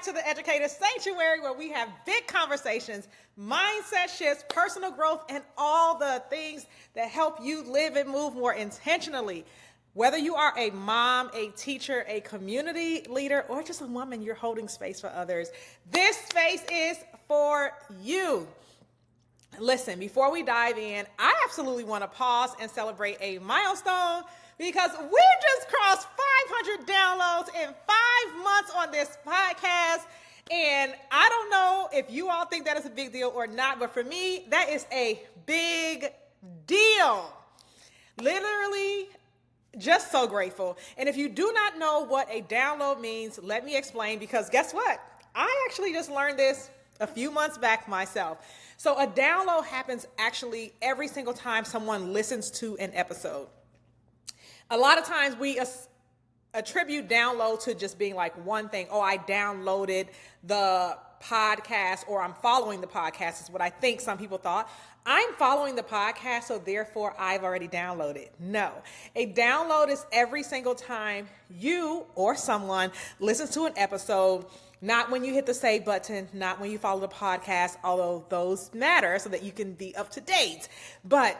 to the Educator Sanctuary, where we have big conversations, mindset shifts, personal growth, and all the things that help you live and move more intentionally. Whether you are a mom, a teacher, a community leader, or just a woman, you're holding space for others, this space is for you. Listen, before we dive in, I absolutely want to pause and celebrate a milestone, because we just crossed 500 downloads in 5 months on this podcast. And I don't know if you all think that is a big deal or not, but for me, that is a big deal. Literally, just so grateful. And if you do not know what a download means, let me explain, because guess what? I actually just learned this a few months back myself. So a download happens actually every single time someone listens to an episode. A lot of times we attribute download to just being like one thing. Oh, I downloaded the podcast, or I'm following the podcast is what I think some people thought. I'm following the podcast, so therefore I've already downloaded. No, a download is every single time you or someone listens to an episode, not when you hit the save button, not when you follow the podcast, although those matter so that you can be up to date. But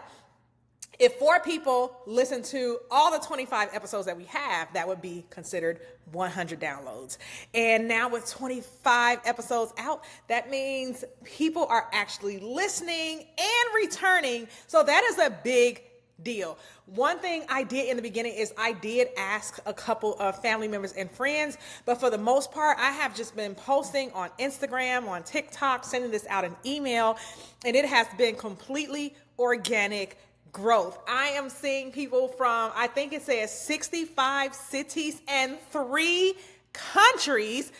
if 4 people listen to all the 25 episodes that we have, that would be considered 100 downloads. And now with 25 episodes out, that means people are actually listening and returning. So that is a big deal. One thing I did in the beginning is I did ask a couple of family members and friends, but for the most part, I have just been posting on Instagram, on TikTok, sending this out in email, and it has been completely organic growth. I am seeing people from, I think it says 65 cities and 3 countries.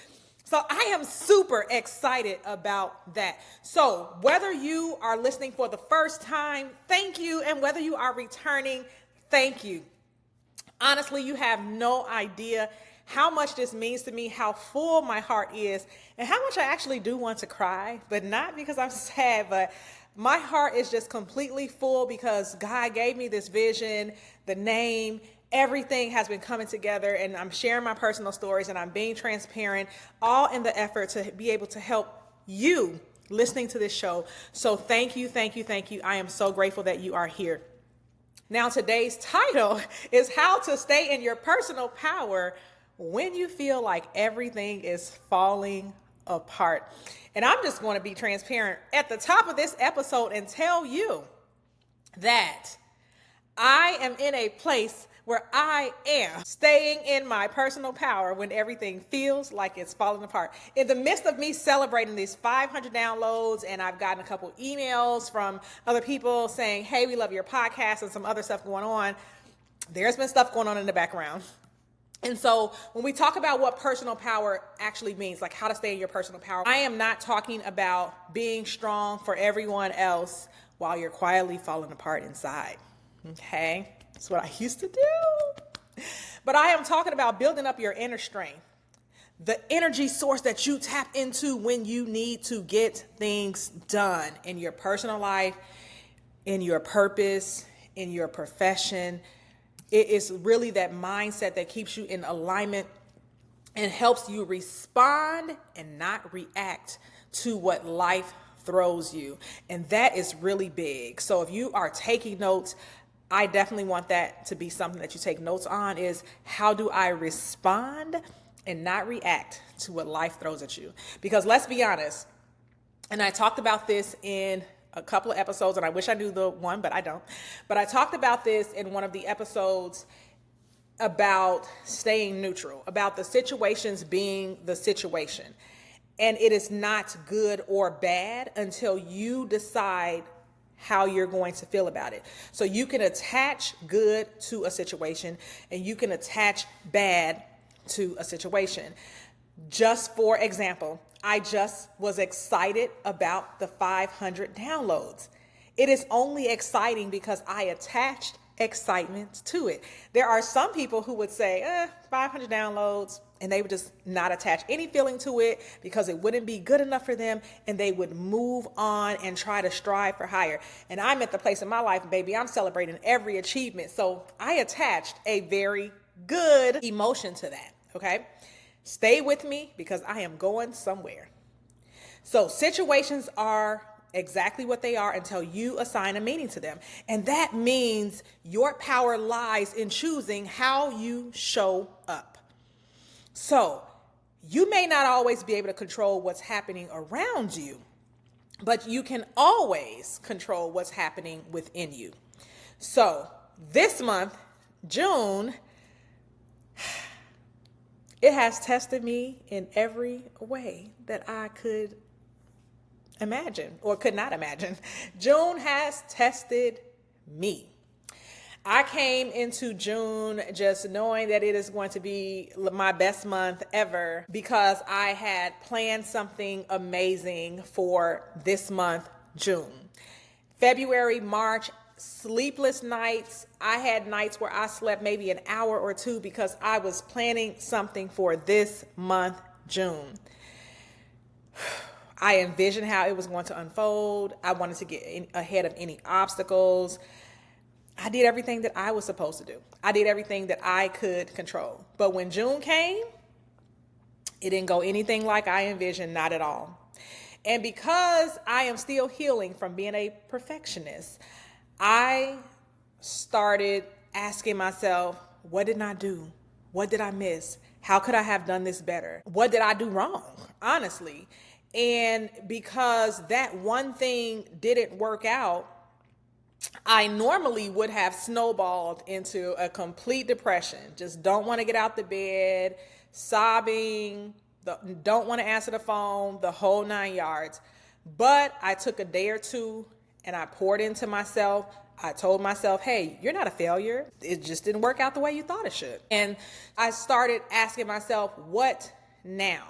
So I am super excited about that. So whether you are listening for the first time, thank you. And whether you are returning, thank you. Honestly, you have no idea how much this means to me, how full my heart is, and how much I actually do want to cry, but not because I'm sad, but my heart is just completely full because God gave me this vision, the name, everything has been coming together, and I'm sharing my personal stories and I'm being transparent, all in the effort to be able to help you listening to this show. So thank you, thank you, thank you. I am so grateful that you are here. Now, today's title is How to Stay in Your Personal Power When You Feel Like Everything is Falling Apart. And I'm just going to be transparent at the top of this episode and tell you that I am in a place where I am staying in my personal power when everything feels like it's falling apart. In the midst of me celebrating these 500 downloads, and I've gotten a couple emails from other people saying, hey, we love your podcast, and some other stuff going on, there's been stuff going on in the background. And so when we talk about what personal power actually means, like how to stay in your personal power, I am not talking about being strong for everyone else while you're quietly falling apart inside. Okay? That's what I used to do. But I am talking about building up your inner strength, the energy source that you tap into when you need to get things done in your personal life, in your purpose, in your profession. It is really that mindset that keeps you in alignment and helps you respond and not react to what life throws you. And that is really big. So if you are taking notes, I definitely want that to be something that you take notes on, is how do I respond and not react to what life throws at you? Because let's be honest, and I talked about this in a couple of episodes, and I wish I knew the one, but I don't. But I talked about this in one of the episodes about staying neutral, about the situations being the situation. And it is not good or bad until you decide how you're going to feel about it. So you can attach good to a situation, and you can attach bad to a situation. Just for example, I just was excited about the 500 downloads. It is only exciting because I attached excitement to it. There are some people who would say, 500 downloads, and they would just not attach any feeling to it because it wouldn't be good enough for them, and they would move on and try to strive for higher. And I'm at the place in my life, baby, I'm celebrating every achievement. So I attached a very good emotion to that, okay? Stay with me because I am going somewhere. So situations are exactly what they are until you assign a meaning to them. And that means your power lies in choosing how you show up. So you may not always be able to control what's happening around you, but you can always control what's happening within you. So this month, June, it has tested me in every way that I could imagine or could not imagine. June has tested me. I came into June just knowing that it is going to be my best month ever because I had planned something amazing for this month, June. February, March, sleepless nights. I had nights where I slept maybe an hour or two because I was planning something for this month, June. I envisioned how it was going to unfold. I wanted to get ahead of any obstacles. I did everything that I was supposed to do. I did everything that I could control. But when June came, it didn't go anything like I envisioned, not at all. And because I am still healing from being a perfectionist, I started asking myself, what did I do? What did I miss? How could I have done this better? What did I do wrong? Honestly. And because that one thing didn't work out, I normally would have snowballed into a complete depression. Just don't want to get out the bed, sobbing, don't want to answer the phone, the whole 9 yards. But I took a day or two and I poured into myself. I told myself, hey, you're not a failure. It just didn't work out the way you thought it should. And I started asking myself, what now?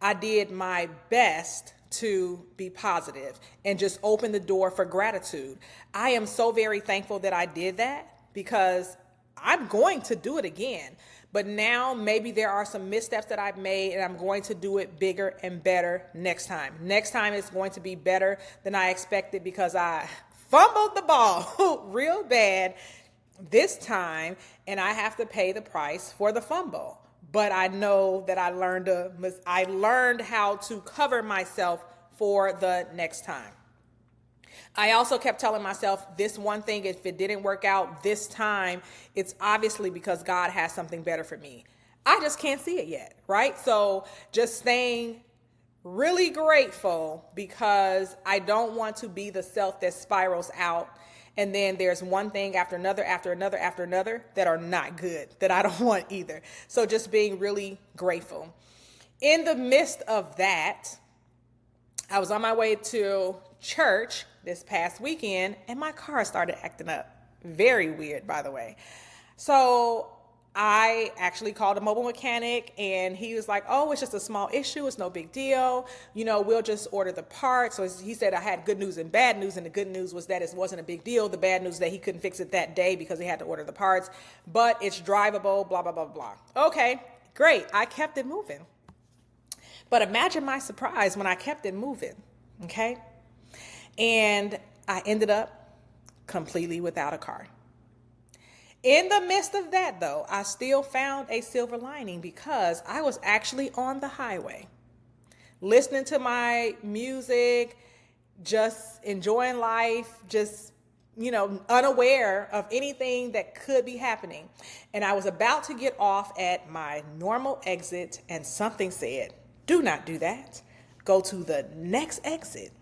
I did my best to be positive and just open the door for gratitude. I am so very thankful that I did that because I'm going to do it again. But now maybe there are some missteps that I've made and I'm going to do it bigger and better next time. Next time it's going to be better than I expected because I fumbled the ball real bad this time and I have to pay the price for the fumble. But I know that I learned how to cover myself for the next time. I also kept telling myself this one thing, if it didn't work out this time, it's obviously because God has something better for me. I just can't see it yet, right? So just staying really grateful because I don't want to be the self that spirals out. And then there's one thing after another, after another, after another that are not good, that I don't want either. So just being really grateful. In the midst of that, I was on my way to church this past weekend and my car started acting up. Very weird, by the way. So I actually called a mobile mechanic and he was like, oh, it's just a small issue. It's no big deal. We'll just order the parts. So he said I had good news and bad news. And the good news was that it wasn't a big deal. The bad news is that he couldn't fix it that day because he had to order the parts, but it's drivable, blah, blah, blah, blah. Okay, great. I kept it moving. But imagine my surprise when I kept it moving. Okay. And I ended up completely without a car. In the midst of that, though, I still found a silver lining because I was actually on the highway, listening to my music, just enjoying life, just, unaware of anything that could be happening. And I was about to get off at my normal exit and something said, do not do that. Go to the next exit.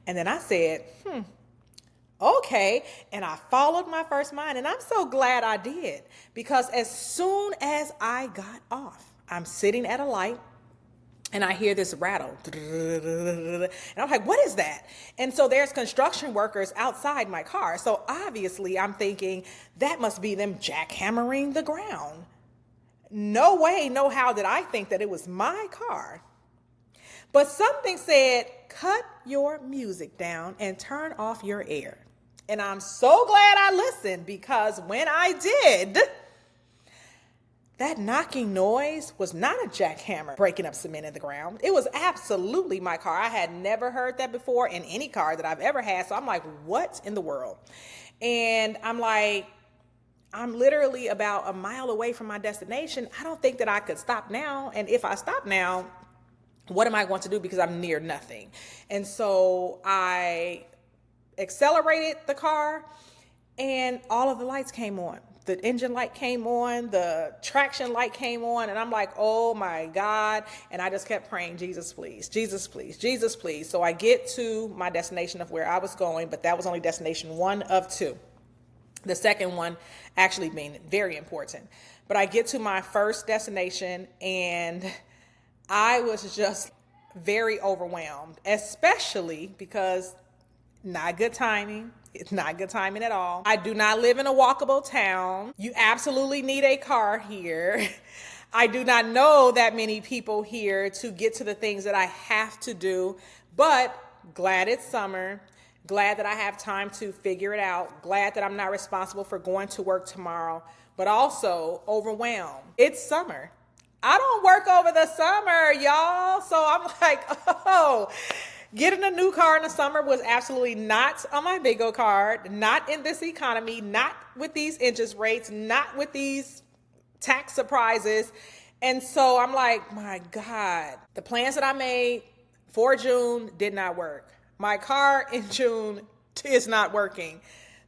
And then I said, okay. And I followed my first mind. And I'm so glad I did because as soon as I got off, I'm sitting at a light and I hear this rattle. And I'm like, what is that? And so there's construction workers outside my car. So obviously I'm thinking that must be them jackhammering the ground. No way, no how did I think that it was my car. But something said, cut your music down and turn off your air. And I'm so glad I listened because when I did, that knocking noise was not a jackhammer breaking up cement in the ground. It was absolutely my car. I had never heard that before in any car that I've ever had. So I'm like, what in the world? And I'm like, I'm literally about a mile away from my destination. I don't think that I could stop now. And if I stop now, what am I going to do? Because I'm near nothing. And so I accelerated the car and all of the lights came on. The engine light came on, the traction light came on, and I'm like, oh my God. And I just kept praying, Jesus, please, Jesus, please, Jesus, please. So I get to my destination of where I was going, but that was only destination 1 of 2. The second one actually being very important. But I get to my first destination and I was just very overwhelmed, especially because not good timing. It's not good timing at all. I do not live in a walkable town. You absolutely need a car here. I do not know that many people here to get to the things that I have to do, but glad it's summer. Glad that I have time to figure it out. Glad that I'm not responsible for going to work tomorrow, but also overwhelmed. It's summer. I don't work over the summer, y'all. So I'm like, oh, getting a new car in the summer was absolutely not on my bingo card, not in this economy, not with these interest rates, not with these tax surprises. And so I'm like, my God, the plans that I made for June did not work. My car in June is not working.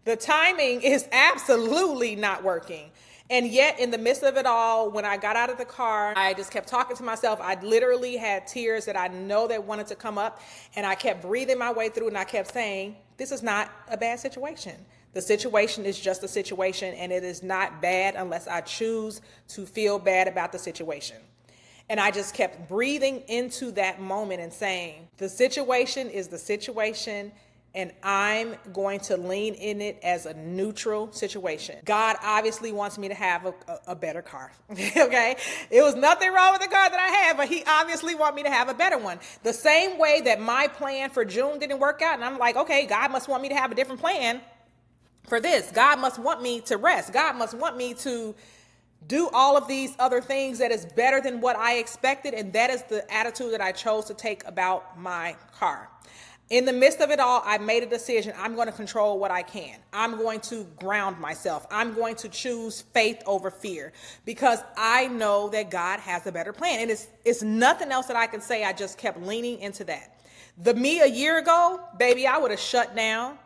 The timing is absolutely not working. And yet in the midst of it all, when I got out of the car, I just kept talking to myself. I literally had tears that I know that wanted to come up, and I kept breathing my way through, and I kept saying, this is not a bad situation. The situation is just a situation, and it is not bad unless I choose to feel bad about the situation. And I just kept breathing into that moment and saying, the situation is the situation, and I'm going to lean in it as a neutral situation. God obviously wants me to have a better car, okay? It was nothing wrong with the car that I had, but he obviously wants me to have a better one. The same way that my plan for June didn't work out, and I'm like, okay, God must want me to have a different plan for this. God must want me to rest. God must want me to do all of these other things that is better than what I expected, and that is the attitude that I chose to take about my car. In the midst of it all, I made a decision. I'm going to control what I can. I'm going to ground myself. I'm going to choose faith over fear because I know that God has a better plan. And it's nothing else that I can say. I just kept leaning into that. The me a year ago, baby, I would have shut down.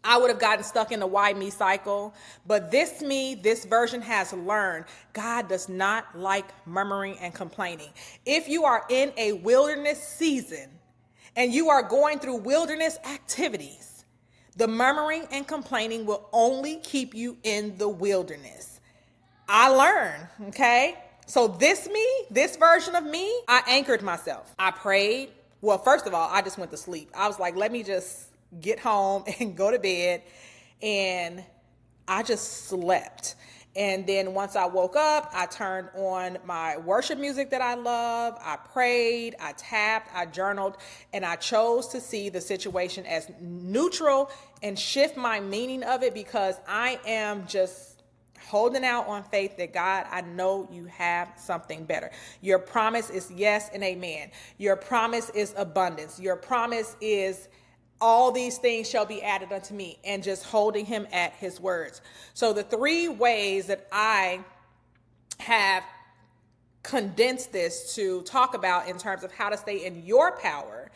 I would have gotten stuck in the why me cycle. But this me, this version has learned God does not like murmuring and complaining. If you are in a wilderness season, and you are going through wilderness activities, the murmuring and complaining will only keep you in the wilderness. I learned, okay? So this me, this version of me, I anchored myself. I prayed. Well, first of all, I just went to sleep. I was like, let me just get home and go to bed. And I just slept. And then once I woke up, I turned on my worship music that I love. I prayed, I tapped, I journaled, and I chose to see the situation as neutral and shift my meaning of it because I am just holding out on faith that God, I know you have something better. Your promise is yes and amen. Your promise is abundance. Your promise is all these things shall be added unto me, and just holding him at his words. So the 3 ways that I have condensed this to talk about in terms of how to stay in your power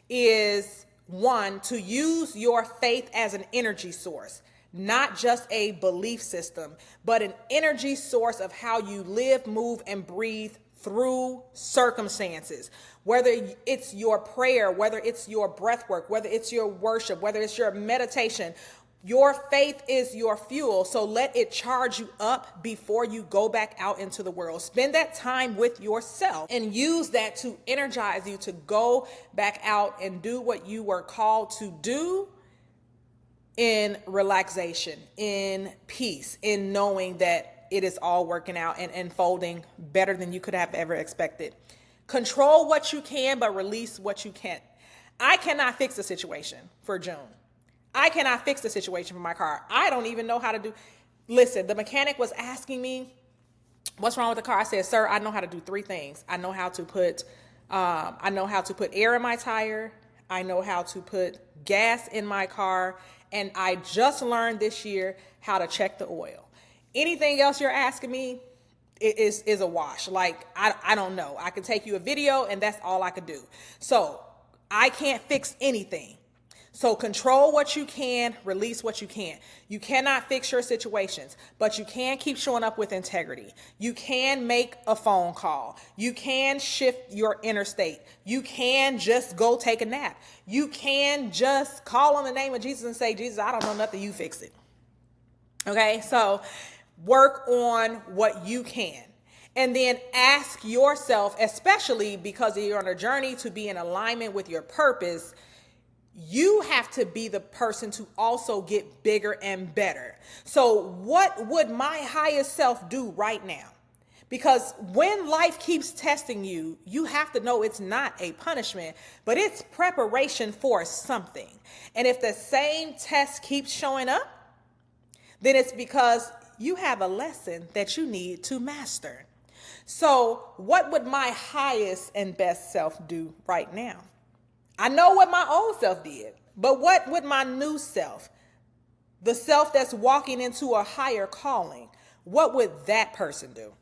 is 1, to use your faith as an energy source, not just a belief system, but an energy source of how you live, move, and breathe through circumstances. Whether it's your prayer, whether it's your breath work, whether it's your worship, whether it's your meditation, your faith is your fuel. So let it charge you up before you go back out into the world. Spend that time with yourself and use that to energize you to go back out and do what you were called to do in relaxation, in peace, in knowing that it is all working out and unfolding better than you could have ever expected. Control what you can, but release what you can't. I cannot fix the situation for June. I cannot fix the situation for my car. I don't even know how to do. Listen, the mechanic was asking me, what's wrong with the car? I said, sir, I know how to do 3 things. I know how to put air in my tire. I know how to put gas in my car. And I just learned this year how to check the oil. Anything else you're asking me is a wash. Like, I don't know. I can take you a video and that's all I could do. So I can't fix anything. So control what you can, release what you can't. You cannot fix your situations, but you can keep showing up with integrity. You can make a phone call. You can shift your inner state. You can just go take a nap. You can just call on the name of Jesus and say, Jesus, I don't know nothing, you fix it. Okay, so work on what you can. And then ask yourself, especially because you're on a journey to be in alignment with your purpose, you have to be the person to also get bigger and better. So what would my highest self do right now? Because when life keeps testing you, you have to know it's not a punishment, but it's preparation for something. And if the same test keeps showing up, then it's because you have a lesson that you need to master. So what would my highest and best self do right now? I know what my old self did, but what would my new self, the self that's walking into a higher calling, what would that person do?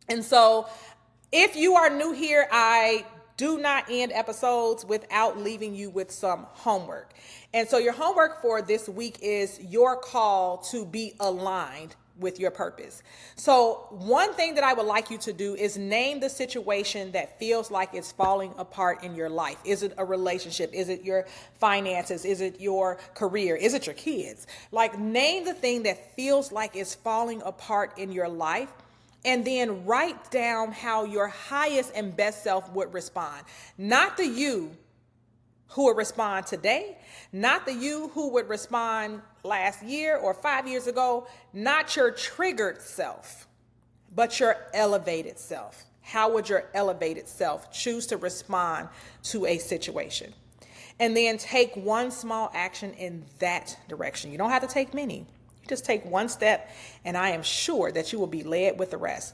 And so if you are new here, I do not end episodes without leaving you with some homework. And so your homework for this week is your call to be aligned with your purpose. So one thing that I would like you to do is name the situation that feels like it's falling apart in your life. Is it a relationship? Is it your finances? Is it your career? Is it your kids? Like, name the thing that feels like it's falling apart in your life. And then write down how your highest and best self would respond. Not the you who would respond today, not the you who would respond last year or 5 years ago, not your triggered self, but your elevated self. How would your elevated self choose to respond to a situation? And then take one small action in that direction. You don't have to take many. You just take one step, and I am sure that you will be led with the rest.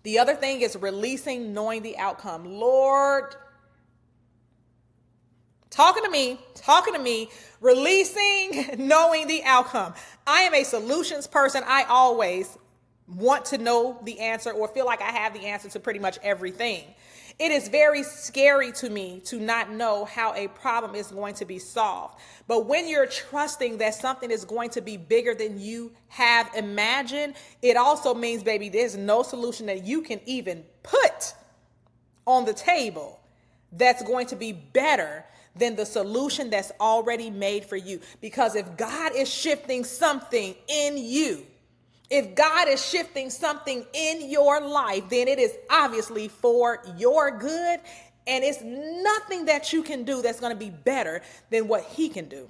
The other thing is releasing, knowing the outcome. Lord, talking to me, releasing, knowing the outcome. I am a solutions person. I always want to know the answer or feel like I have the answer to pretty much everything. It is very scary to me to not know how a problem is going to be solved. But when you're trusting that something is going to be bigger than you have imagined, it also means, baby, there's no solution that you can even put on the table that's going to be better than the solution that's already made for you. Because if God is shifting something in you, if God is shifting something in your life, then it is obviously for your good, and it's nothing that you can do that's going to be better than what he can do.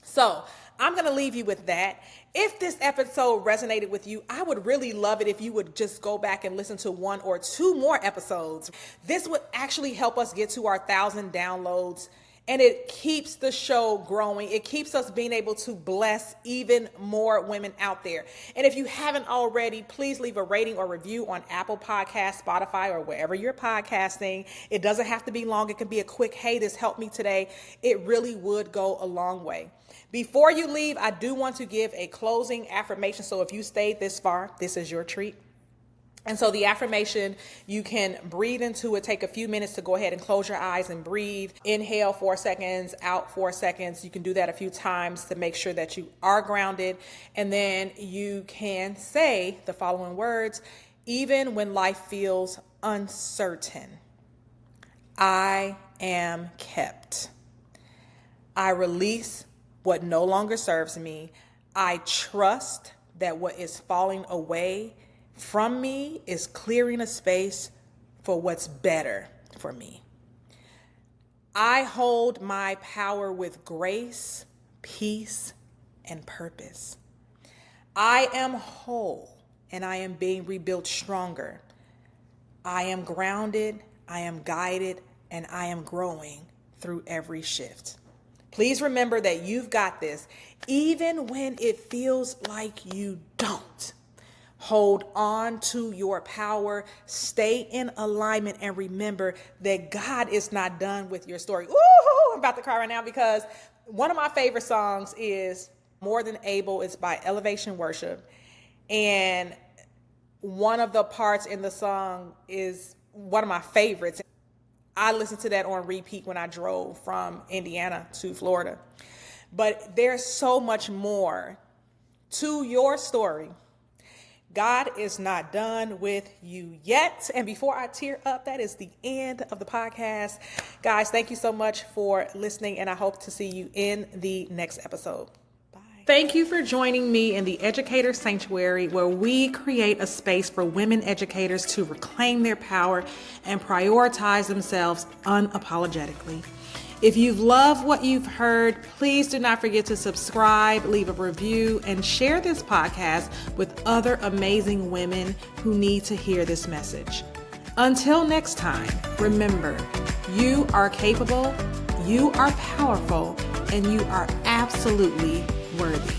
So I'm going to leave you with that. If this episode resonated with you, I would really love it if you would just go back and listen to 1 or 2 more episodes. This would actually help us get to our 1,000 downloads. And it keeps the show growing. It keeps us being able to bless even more women out there. And if you haven't already, please leave a rating or review on Apple Podcasts, Spotify, or wherever you're podcasting. It doesn't have to be long. It can be a quick, hey, this helped me today. It really would go a long way. Before you leave, I do want to give a closing affirmation. So if you stayed this far, this is your treat. And so the affirmation, you can breathe into it. Take a few minutes to go ahead and close your eyes and breathe. Inhale 4 seconds, out 4 seconds. You can do that a few times to make sure that you are grounded. And then you can say the following words: even when life feels uncertain, I am kept. I release what no longer serves me. I trust that what is falling away from me is clearing a space for what's better for me. I hold my power with grace, peace, and purpose. I am whole and I am being rebuilt stronger. I am grounded, I am guided, and I am growing through every shift. Please remember that you've got this, even when it feels like you don't. Hold on to your power, stay in alignment, and remember that God is not done with your story. Ooh, I'm about to cry right now because one of my favorite songs is More Than Able. It's by Elevation Worship. And one of the parts in the song is one of my favorites. I listened to that on repeat when I drove from Indiana to Florida. But there's so much more to your story. God is not done with you yet. And before I tear up, that is the end of the podcast. Guys, thank you so much for listening, and I hope to see you in the next episode. Bye. Thank you for joining me in the Educator Sanctuary, where we create a space for women educators to reclaim their power and prioritize themselves unapologetically. If you've loved what you've heard, please do not forget to subscribe, leave a review, and share this podcast with other amazing women who need to hear this message. Until next time, remember, you are capable, you are powerful, and you are absolutely worthy.